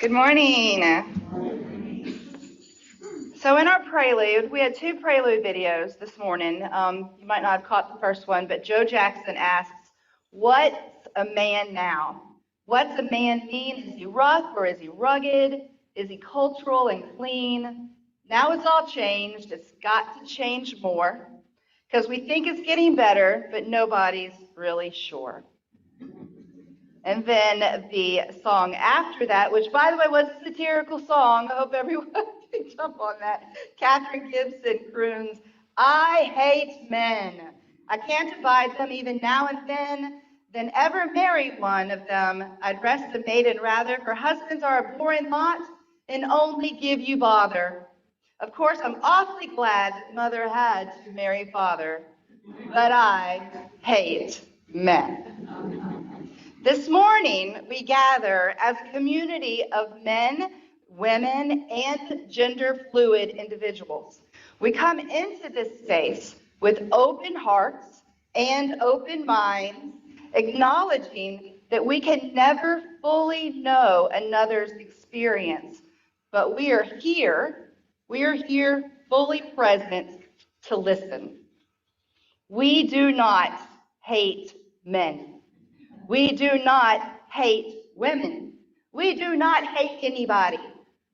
Good morning. So in our prelude, we had two prelude videos this morning. You might not have caught the first one, but Joe Jackson asks, what's a man now? What's a man mean? Is he rough or is he rugged? Is he cultural and clean? Now it's all changed. It's got to change more because we think it's getting better, but nobody's really sure. And then the song after that, which, by the way, was a satirical song. I hope everyone picked up on that. Katherine Gibson croons, I hate men. I can't abide them even now and then ever marry one of them. I'd rest a maiden rather, for husbands are a boring lot and only give you bother. Of course, I'm awfully glad that mother had to marry father, but I hate men. This morning, we gather as a community of men, women, and gender-fluid individuals. We come into this space with open hearts and open minds, acknowledging that we can never fully know another's experience, but we are here fully present to listen. We do not hate men. We do not hate women. We do not hate anybody.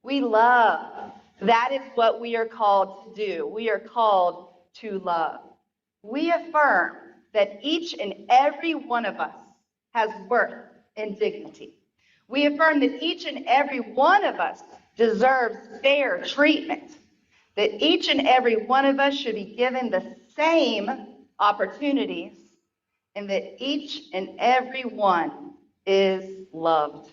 We love. That is what we are called to do. We are called to love. We affirm that each and every one of us has worth and dignity. We affirm that each and every one of us deserves fair treatment, that each and every one of us should be given the same opportunities, and that each and every one is loved.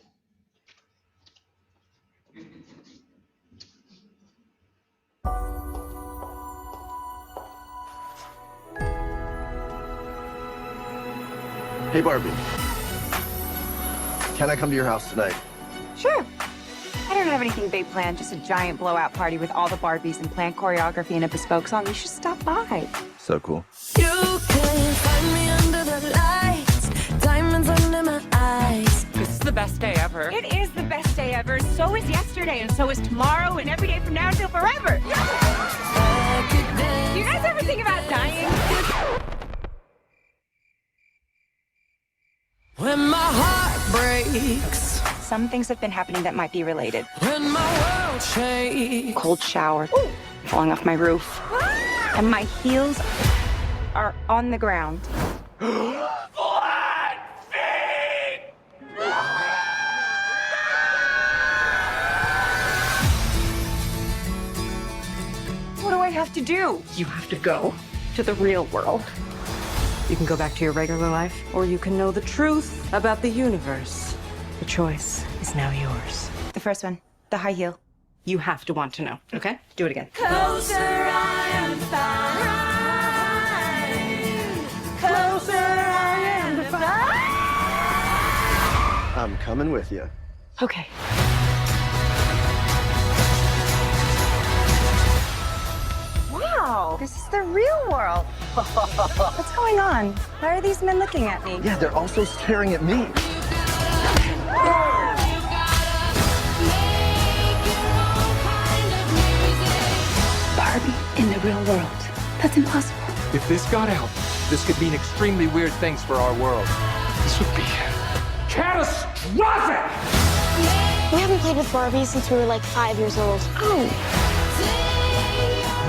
Hey, Barbie. Can I come to your house tonight? Sure. I don't have anything big planned, just a giant blowout party with all the Barbies and planned choreography and a bespoke song. You should stop by. So cool. You can find me under the lights, diamonds under my eyes. This is the best day ever. It is the best day ever. So is yesterday, and so is tomorrow, and every day from now until forever. Do you guys ever think about dying? When my heart breaks, Some things have been happening that might be related. when my world shakes. Cold shower, falling off my roof, and my heels are on the ground. What do I have to do? You have to go. To the real world. You can go back to your regular life, or you can know the truth about the universe. The choice is now yours. The first one, the high heel. You have to want to know, okay? Do it again. Closer I am fine. Closer I am fine. I'm coming with you. Okay. Wow, this is the real world. What's going on? Why are these men looking at me? Yeah, they're also staring at me. Barbie in the real world. That's impossible. If this got out, this could mean extremely weird things for our world. This would be catastrophic! We haven't played with Barbie since we were like 5 years old. Oh.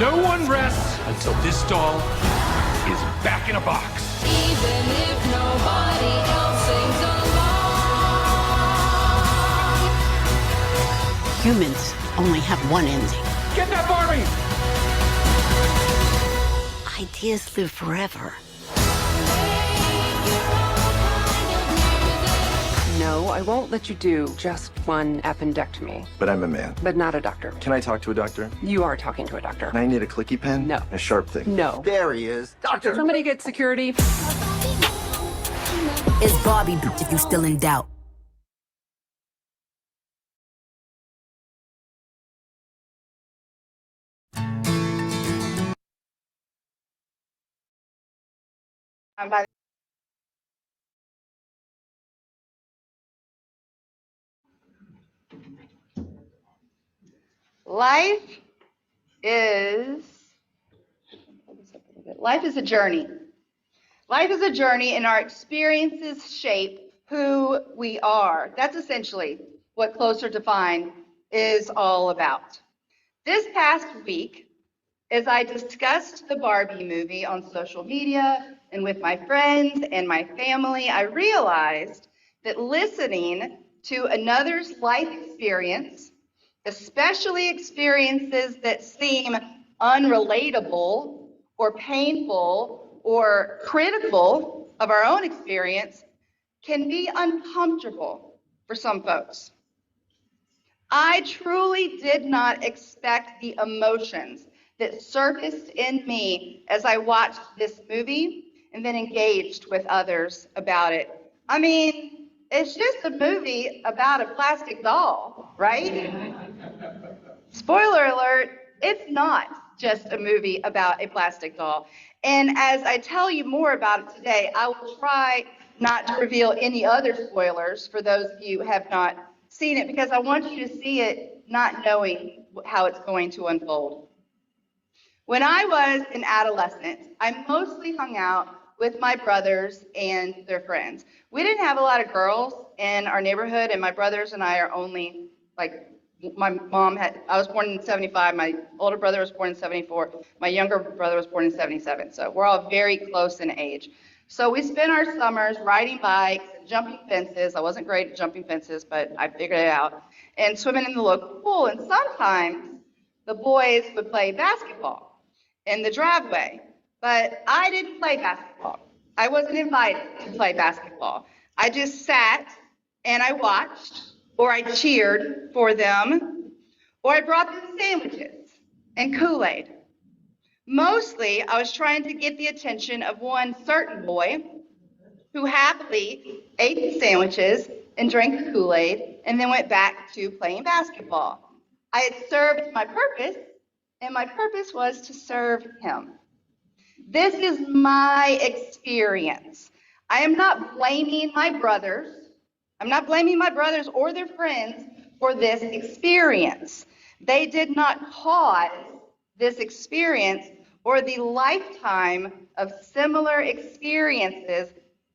No one rests until this doll is back in a box. Even if nobody else sings along. Humans only have one ending. Get that Barbie! Ideas live forever. No, I won't let you do just one appendectomy, But I'm a man. but not a doctor. Can I talk to a doctor? You are talking to a doctor. And I need a clicky pen? No. A sharp thing? No. There he is. Doctor! Somebody get security. It's Barbie, bitch, if you still in doubt. Life is life is a journey. Life is a journey, and our experiences shape who we are. That's essentially what Closer to Fine is all about. This past week, as I discussed the Barbie movie on social media and with my friends and my family, I realized that listening to another's life experience, especially experiences that seem unrelatable or painful or critical of our own experience, can be uncomfortable for some folks. I truly did not expect the emotions that surfaced in me as I watched this movie and then engaged with others about it. I mean, it's just a movie about a plastic doll, right? Spoiler alert, it's not just a movie about a plastic doll. And as I tell you more about it today, I will try not to reveal any other spoilers for those of you who have not seen it, because I want you to see it not knowing how it's going to unfold. When I was an adolescent, I mostly hung out with my brothers and their friends. We didn't have a lot of girls in our neighborhood, and my brothers and I are only, like, I was born in 75, my older brother was born in 74, my younger brother was born in 77, so we're all very close in age. So we spent our summers riding bikes, jumping fences. I wasn't great at jumping fences, but I figured it out, and swimming in the local pool. And sometimes the boys would play basketball in the driveway, but I didn't play basketball. I wasn't invited to play basketball. I just sat and I watched, or I cheered for them, or I brought them sandwiches and Kool-Aid. Mostly, I was trying to get the attention of one certain boy who happily ate the sandwiches and drank the Kool-Aid and then went back to playing basketball. I had served my purpose, and my purpose was to serve him. This is my experience. I am not blaming my brothers. I'm not blaming my brothers or their friends for this experience. They did not cause this experience or the lifetime of similar experiences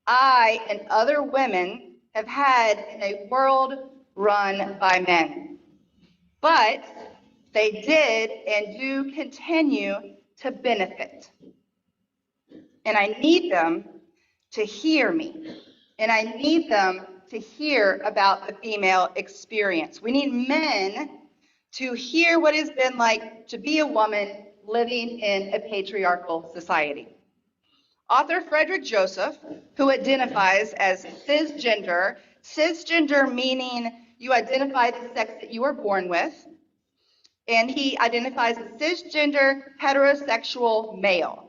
I and other women have had in a world run by men. But they did and do continue to benefit. And I need them to hear me. And I need them to hear about the female experience. We need men to hear what it's been like to be a woman living in a patriarchal society. Author Frederick Joseph, who identifies as cisgender meaning you identify the sex that you were born with, and he identifies as cisgender heterosexual male.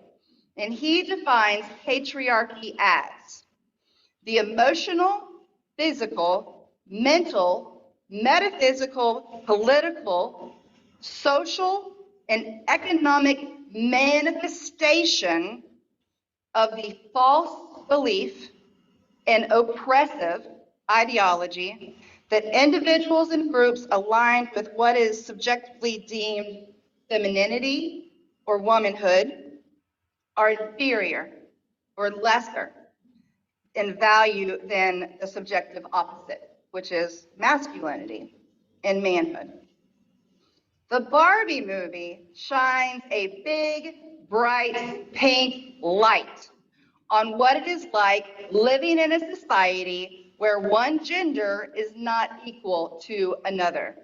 And he defines patriarchy as the emotional, physical, mental, metaphysical, political, social, and economic manifestation of the false belief and oppressive ideology that individuals and groups aligned with what is subjectively deemed femininity or womanhood are inferior or lesser in value than the subjective opposite, which is masculinity and manhood. The Barbie movie shines a big, bright, pink light on what it is like living in a society where one gender is not equal to another.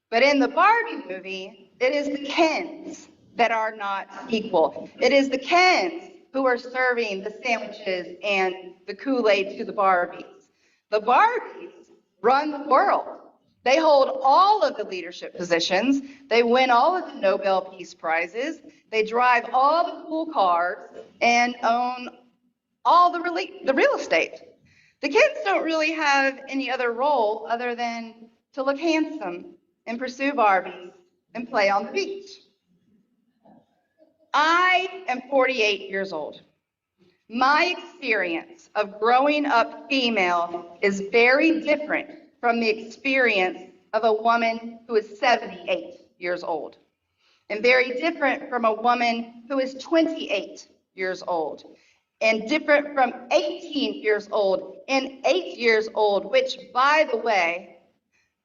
But in the Barbie movie, it is the Kens that are not equal. It is the Kens who are serving the sandwiches and the Kool-Aid to the Barbies. The Barbies run the world. They hold all of the leadership positions. They win all of the Nobel Peace Prizes. They drive all the cool cars and own all the real estate. The kids don't really have any other role other than to look handsome and pursue Barbies and play on the beach. I am 48 years old. My experience of growing up female is very different from the experience of a woman who is 78 years old, and very different from a woman who is 28 years old, and different from 18 years old and 8 years old, which, by the way,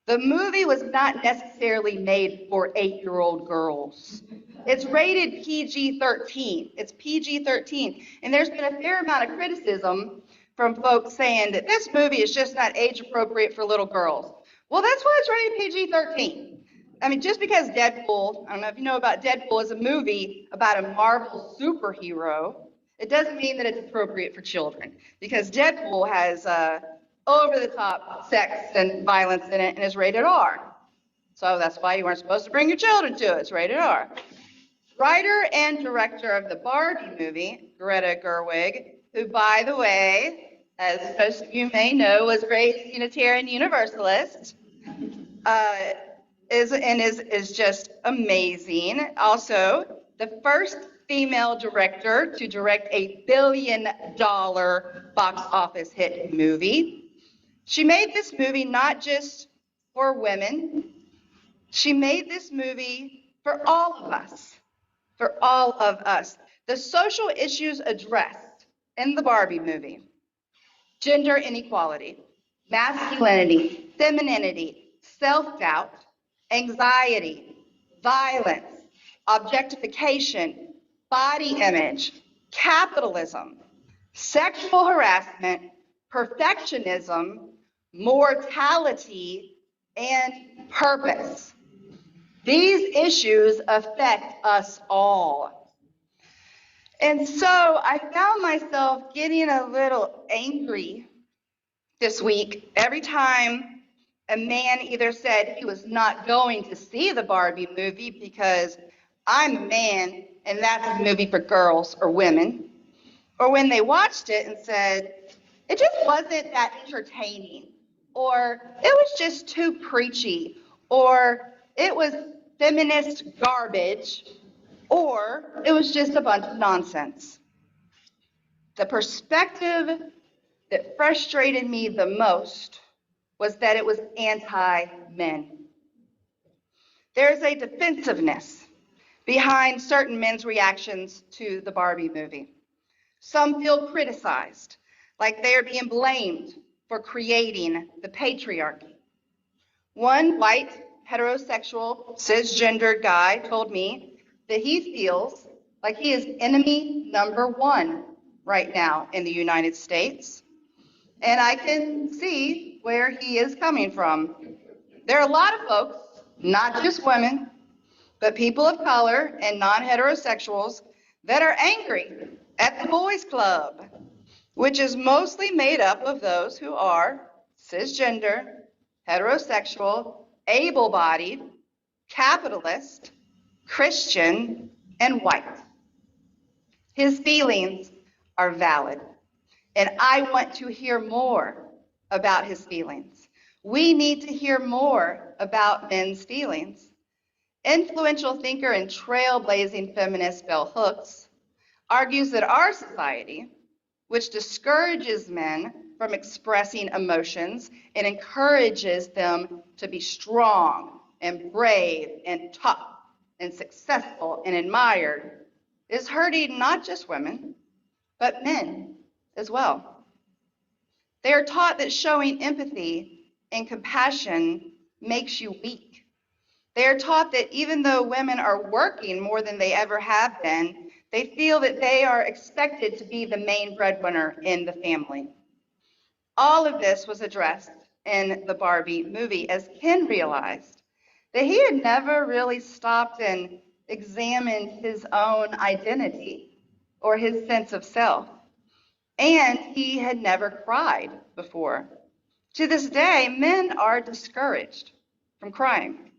the movie was not necessarily made for 8-year-old girls. It's rated PG-13. It's PG-13. And there's been a fair amount of criticism from folks saying that this movie is just not age appropriate for little girls. Well, that's why it's rated PG-13. I mean, just because Deadpool, I don't know if you know about Deadpool, is a movie about a Marvel superhero, it doesn't mean that it's appropriate for children, because Deadpool has over-the-top sex and violence in it and is rated R. So that's why you weren't supposed to bring your children to it. It's rated R. Writer and director of the Barbie movie, Greta Gerwig, who, by the way, as most of you may know, was raised Unitarian Universalist, is just amazing. Also, the first female director to direct a billion-dollar box office hit movie. She made this movie not just for women. She made this movie for all of us. For all of us. The social issues addressed in the Barbie movie: gender inequality, masculinity, femininity, self-doubt, anxiety, violence, objectification, body image, capitalism, sexual harassment, perfectionism, mortality, and purpose. These issues affect us all. And so I found myself getting a little angry this week every time a man either said he was not going to see the Barbie movie because I'm a man and that's a movie for girls or women, or when they watched it and said, it just wasn't that entertaining, or it was just too preachy, or it was feminist garbage, or it was just a bunch of nonsense. The perspective that frustrated me the most was that it was anti-men. There's a defensiveness behind certain men's reactions to the Barbie movie. Some feel criticized, like they are being blamed for creating the patriarchy. One white, heterosexual, cisgendered guy told me that he feels like he is enemy number one right now in the United States. And I can see where he is coming from. There are a lot of folks, not just women, but people of color and non-heterosexuals that are angry at the boys' club, which is mostly made up of those who are cisgender, heterosexual, able-bodied, capitalist, Christian, and white. His feelings are valid, and I want to hear more about his feelings. We need to hear more about men's feelings. Influential thinker and trailblazing feminist Bell Hooks argues that our society, which discourages men from expressing emotions and encourages them to be strong and brave and tough and successful and admired, is hurting not just women, but men as well. They are taught that showing empathy and compassion makes you weak. They are taught that even though women are working more than they ever have been, they feel that they are expected to be the main breadwinner in the family. All of this was addressed in the Barbie movie as Ken realized that he had never really stopped and examined his own identity or his sense of self. And he had never cried before. To this day, men are discouraged from crying.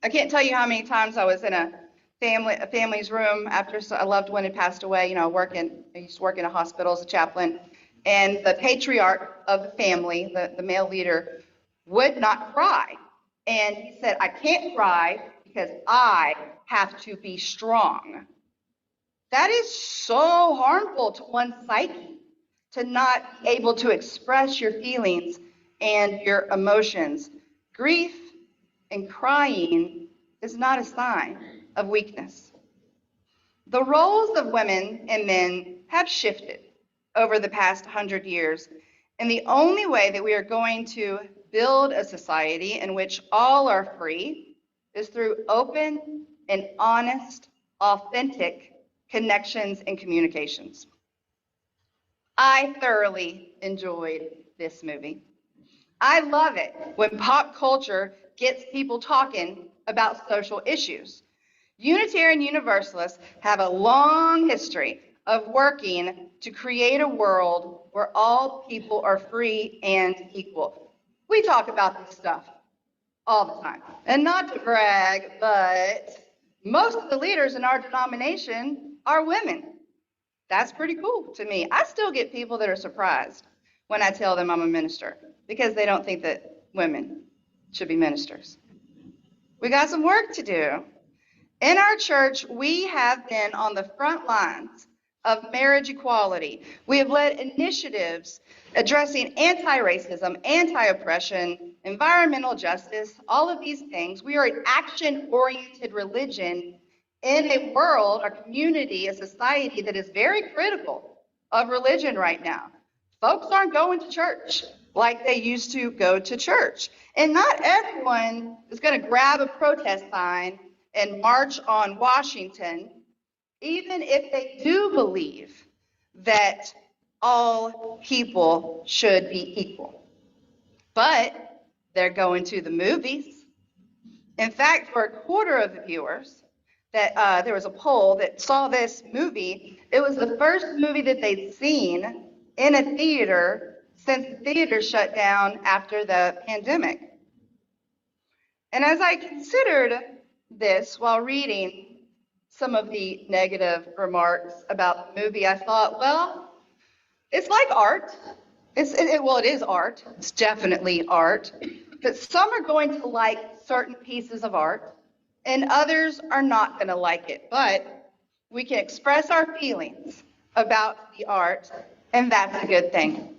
I can't tell you how many times I was in a family's room after a loved one had passed away. You know, I used to work in a hospital as a chaplain, and the patriarch of the family, the male leader, would not cry. And he said, I can't cry because I have to be strong. That is so harmful to one's psyche, to not be able to express your feelings and your emotions. Grief and crying is not a sign of weakness. The roles of women and men have shifted over the past 100 years, and the only way that we are going to build a society in which all are free is through open and honest, authentic connections and communications. I thoroughly enjoyed this movie. I love it when pop culture gets people talking about social issues. Unitarian Universalists have a long history of working to create a world where all people are free and equal. We talk about this stuff all the time. And not to brag, but most of the leaders in our denomination are women. That's pretty cool to me. I still get people that are surprised when I tell them I'm a minister because they don't think that women should be ministers. We got some work to do. In our church, we have been on the front lines of marriage equality. We have led initiatives addressing anti-racism, anti-oppression, environmental justice, all of these things. We are an action-oriented religion in a world, a community, a society that is very critical of religion right now. Folks aren't going to church like they used to go to church. And not everyone is going to grab a protest sign and march on Washington, even if they do believe that all people should be equal. But they're going to the movies. In fact, for a quarter of the viewers, that there was a poll that saw this movie. It was the first movie that they'd seen in a theater since the theater shut down after the pandemic. And as I considered this while reading some of the negative remarks about the movie, I thought, well, it's like art. It is art. It's definitely art. But some are going to like certain pieces of art, and others are not going to like it. But we can express our feelings about the art, and that's a good thing.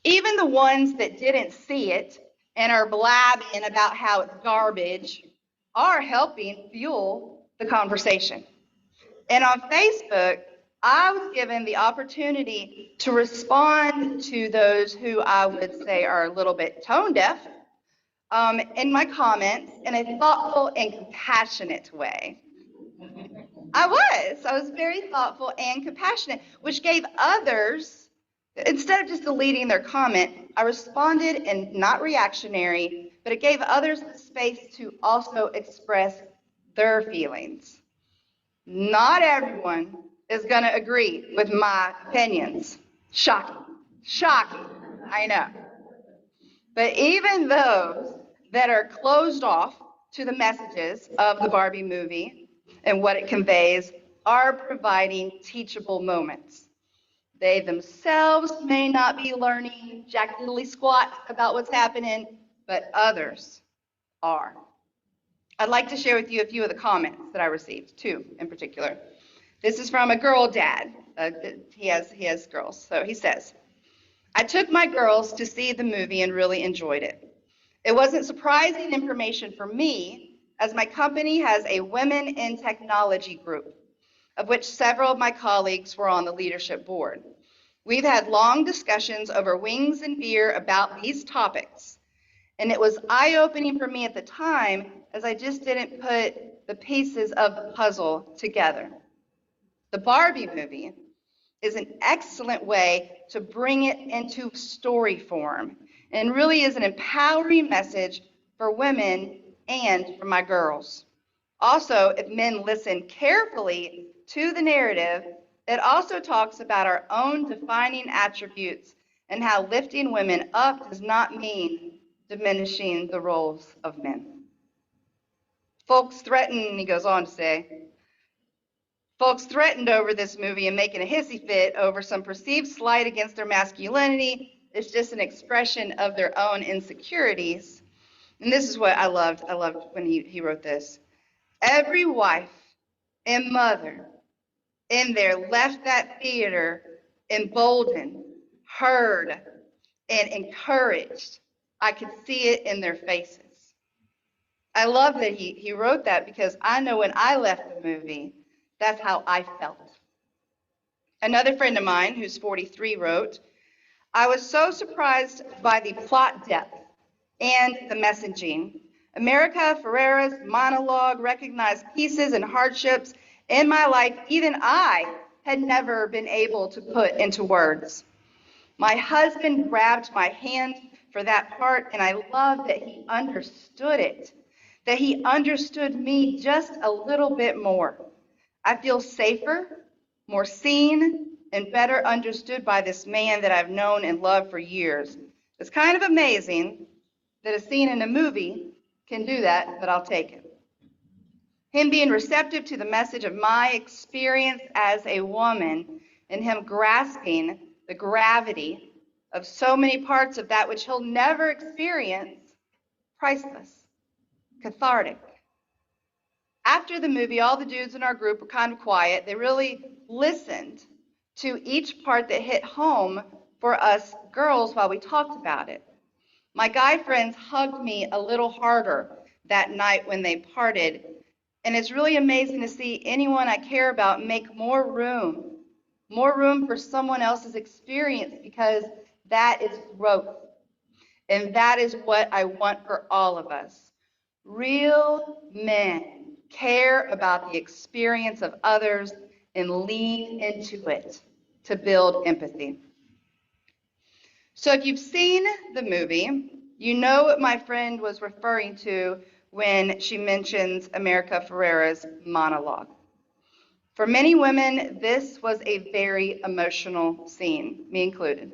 Even the ones that didn't see it and are blabbing about how it's garbage are helping fuel the conversation. And on Facebook, I was given the opportunity to respond to those who I would say are a little bit tone deaf in my comments in a thoughtful and compassionate way. I was very thoughtful and compassionate, which gave others, instead of just deleting their comment, I responded in not reactionary, but it gave others the space to also express their feelings. Not everyone is going to agree with my opinions. Shocking. Shocking. I know. But even those that are closed off to the messages of the Barbie movie and what it conveys are providing teachable moments. They themselves may not be learning jack diddly squat about what's happening, but others are. I'd like to share with you a few of the comments that I received, two in particular. This is from a girl dad. He has girls. So he says, I took my girls to see the movie and really enjoyed it. It wasn't surprising information for me, as my company has a Women in Technology group, of which several of my colleagues were on the leadership board. We've had long discussions over wings and beer about these topics, and it was eye-opening for me at the time, as I just didn't put the pieces of the puzzle together. The Barbie movie is an excellent way to bring it into story form and really is an empowering message for women and for my girls. Also, if men listen carefully to the narrative, it also talks about our own defining attributes and how lifting women up does not mean diminishing the roles of men. Folks threaten, he goes on to say, folks threatened over this movie and making a hissy fit over some perceived slight against their masculinity. It's just an expression of their own insecurities. And this is what I loved. I loved when he wrote this. Every wife and mother in there left that theater emboldened, heard, and encouraged. I could see it in their faces. I love that he wrote that because I know when I left the movie, that's how I felt. Another friend of mine, who's 43, wrote, I was so surprised by the plot depth and the messaging. America Ferrera's monologue recognized pieces and hardships in my life even I had never been able to put into words. My husband grabbed my hand for that part, and I love that he understood it, that he understood me just a little bit more. I feel safer, more seen, and better understood by this man that I've known and loved for years. It's kind of amazing that a scene in a movie can do that, but I'll take it. Him being receptive to the message of my experience as a woman, and him grasping the gravity of so many parts of that which he'll never experience, priceless, cathartic. After the movie, all the dudes in our group were kind of quiet. They really listened to each part that hit home for us girls while we talked about it. My guy friends hugged me a little harder that night when they parted, and it's really amazing to see anyone I care about make more room for someone else's experience, because that is growth. And that is what I want for all of us. Real men care about the experience of others and lean into it to build empathy. So if you've seen the movie, you know what my friend was referring to when she mentions America Ferrera's monologue. For many women, this was a very emotional scene, me included.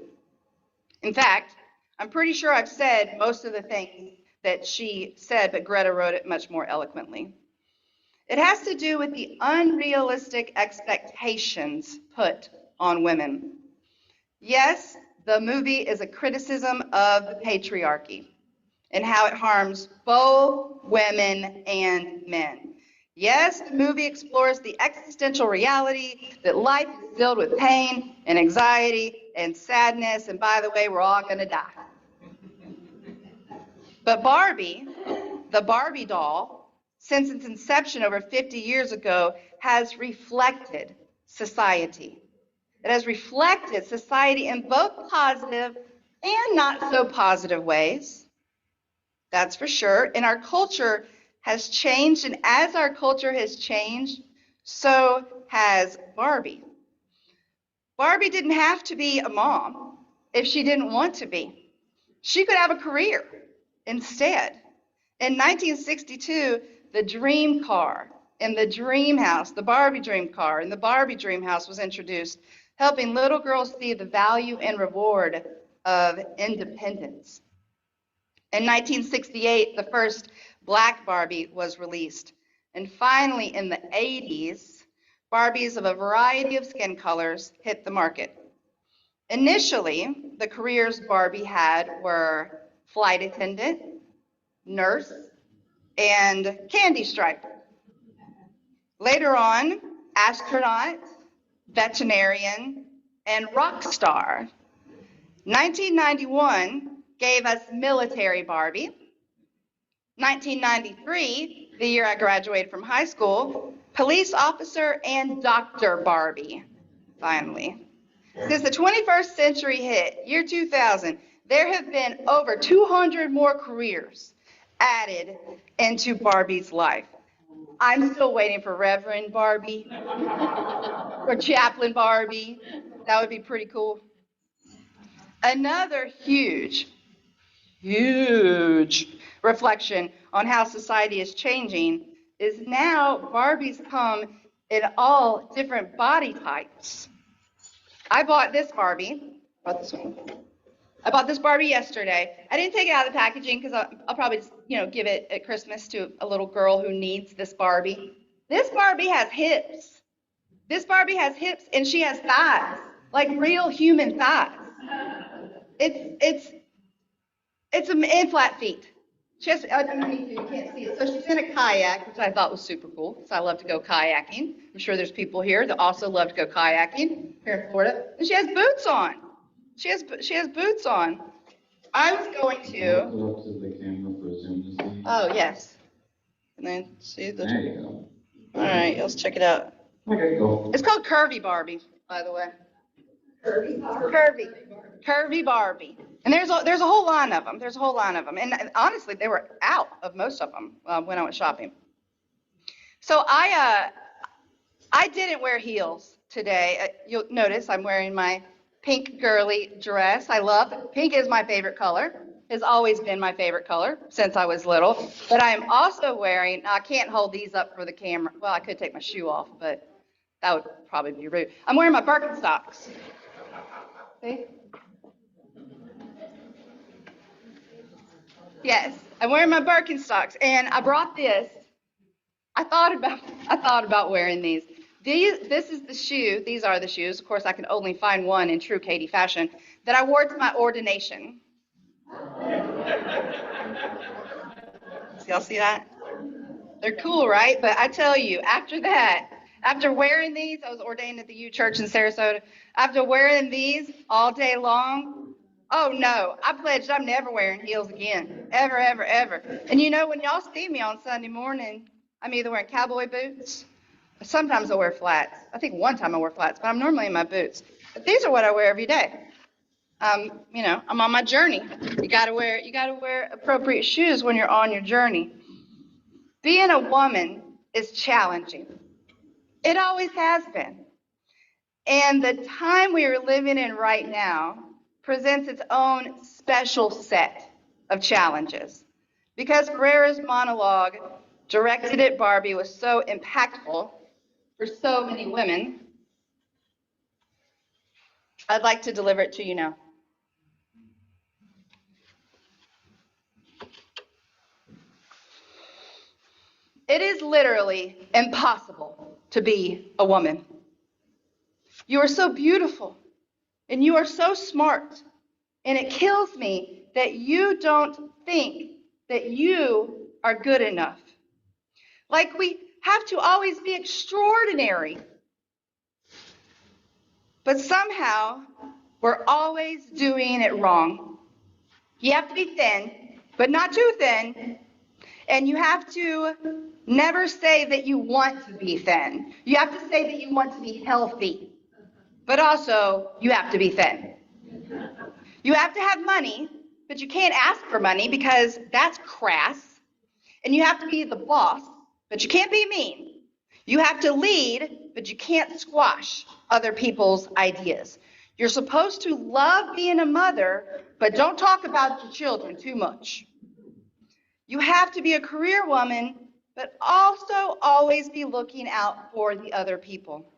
In fact, I'm pretty sure I've said most of the things that she said, but Greta wrote it much more eloquently. It has to do with the unrealistic expectations put on women. Yes, the movie is a criticism of the patriarchy and how it harms both women and men. Yes, the movie explores the existential reality that life is filled with pain and anxiety and sadness, and by the way, we're all going to die. But Barbie, the Barbie doll, since its inception over 50 years ago, has reflected society. It has reflected society in both positive and not so positive ways. That's for sure. And our culture has changed, and as our culture has changed, so has Barbie. Barbie didn't have to be a mom if she didn't want to be. She could have a career instead. In 1962, the dream car and the dream house, the Barbie dream car and the Barbie dream house was introduced, helping little girls see the value and reward of independence. In 1968, the first black Barbie was released. And finally, in the 80s, Barbies of a variety of skin colors hit the market. Initially, the careers Barbie had were flight attendant, nurse, and candy striper. Later on, astronaut, veterinarian, and rock star. 1991 gave us military Barbie. 1993, the year I graduated from high school, police officer and Dr. Barbie, finally. Since the 21st century hit, year 2000, there have been over 200 more careers added into Barbie's life. I'm still waiting for Reverend Barbie or Chaplain Barbie. That would be pretty cool. Another huge reflection on how society is changing is now Barbies come in all different body types. I bought this Barbie. I bought this Barbie yesterday. I didn't take it out of the packaging because I'll probably just, give it at Christmas to a little girl who needs this Barbie. This Barbie has hips. This Barbie has hips, and she has thighs, like real human thighs. And flat feet. She has, underneath you can't see it. So she's in a kayak, which I thought was super cool, because I love to go kayaking. I'm sure there's people here that also love to go kayaking here in Florida. And she has boots on. She has boots on. I was going to. Oh, yes. And then see the. There you go. All right, let's check it out. Okay, go. It's called Curvy Barbie, by the way. Curvy Barbie. And there's a whole line of them. There's a whole line of them. And honestly, they were out of most of them when I went shopping. So I didn't wear heels today. You'll notice I'm wearing my pink girly dress. I love it. Pink is my favorite color. Has always been my favorite color since I was little. But I am also wearing, I can't hold these up for the camera. Well, I could take my shoe off, but that would probably be rude. I'm wearing my Birkenstocks. See? Yes, I'm wearing my Birkenstocks, and I brought this. I thought about wearing these. This is the shoe. These are the shoes. Of course, I can only find one in true Katie fashion that I wore to my ordination. Y'all see that? They're cool, right? But I tell you, after wearing these, I was ordained at the U Church in Sarasota. After wearing these all day long, oh no, I pledged I'm never wearing heels again. Ever, ever, ever. And you know, when y'all see me on Sunday morning, I'm either wearing cowboy boots, sometimes I wear flats. I think one time I wore flats, but I'm normally in my boots. But these are what I wear every day. You know, I'm on my journey. You gotta wear appropriate shoes when you're on your journey. Being a woman is challenging. It always has been. And the time we are living in right now presents its own special set of challenges. Because Ferrera's monologue directed at Barbie was so impactful for so many women, I'd like to deliver it to you now. It is literally impossible to be a woman. You are so beautiful, and you are so smart, and it kills me that you don't think that you are good enough. Like we have to always be extraordinary. But somehow, we're always doing it wrong. You have to be thin, but not too thin. And you have to never say that you want to be thin. You have to say that you want to be healthy. But also, you have to be thin. You have to have money, but you can't ask for money because that's crass. And you have to be the boss, but you can't be mean. You have to lead, but you can't squash other people's ideas. You're supposed to love being a mother, but don't talk about your children too much. You have to be a career woman, but also always be looking out for the other people.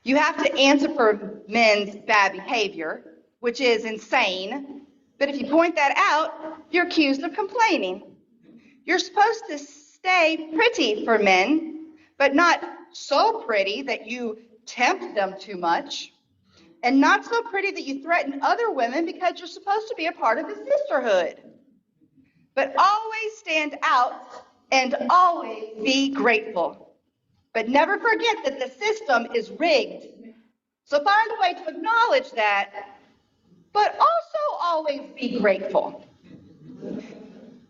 You have to answer for men's bad behavior, which is insane, but if you point that out, you're accused of complaining. You're supposed to stay pretty for men, but not so pretty that you tempt them too much, and not so pretty that you threaten other women because you're supposed to be a part of the sisterhood. But always stand out and always be grateful. But never forget that the system is rigged. So find a way to acknowledge that, but also always be grateful.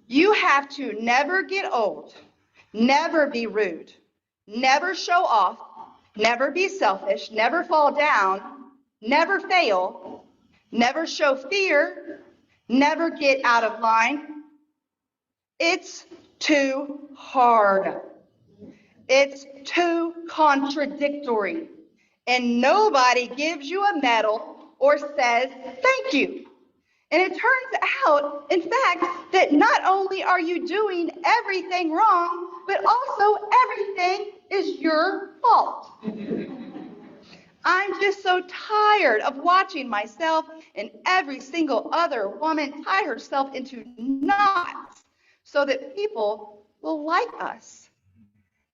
You have to never get old, never be rude, never show off, never be selfish, never fall down, never fail, never show fear, never get out of line. It's too hard. It's too contradictory. And nobody gives you a medal or says thank you. And it turns out, in fact, that not only are you doing everything wrong, but also everything is your fault. I'm just so tired of watching myself and every single other woman tie herself into knots so that people will like us.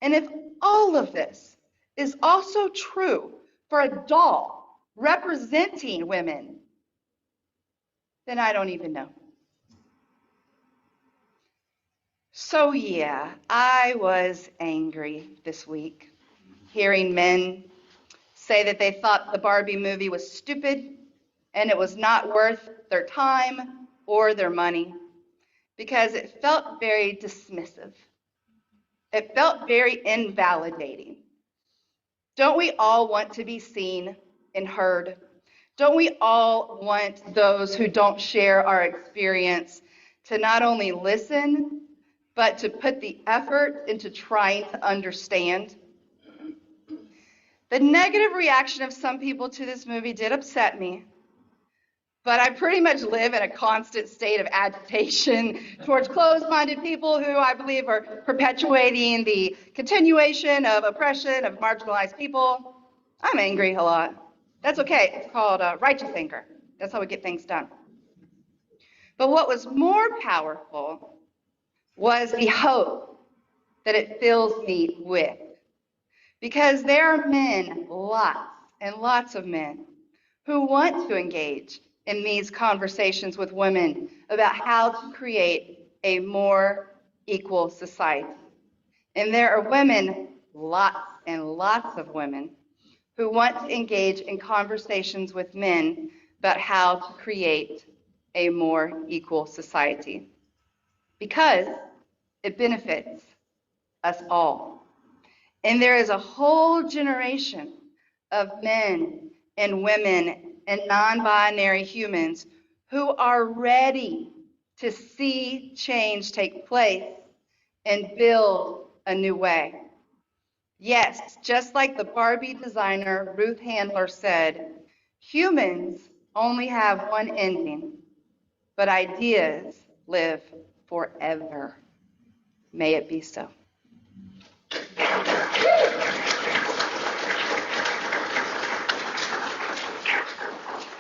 And if all of this is also true for a doll representing women, then I don't even know. So yeah, I was angry this week, hearing men say that they thought the Barbie movie was stupid and it was not worth their time or their money because it felt very dismissive. It felt very invalidating. Don't we all want to be seen and heard? Don't we all want those who don't share our experience to not only listen, but to put the effort into trying to understand? The negative reaction of some people to this movie did upset me, but I pretty much live in a constant state of agitation towards closed-minded people who I believe are perpetuating the continuation of oppression of marginalized people. I'm angry a lot. That's okay. It's called righteous anger. That's how we get things done. But what was more powerful was the hope that it fills me with. Because there are men, lots and lots of men, who want to engage in these conversations with women about how to create a more equal society. And there are women, lots and lots of women, who want to engage in conversations with men about how to create a more equal society. Because it benefits us all. And there is a whole generation of men and women and non-binary humans who are ready to see change take place and build a new way. Yes, just like the Barbie designer Ruth Handler said, humans only have one ending, but ideas live forever. May it be so.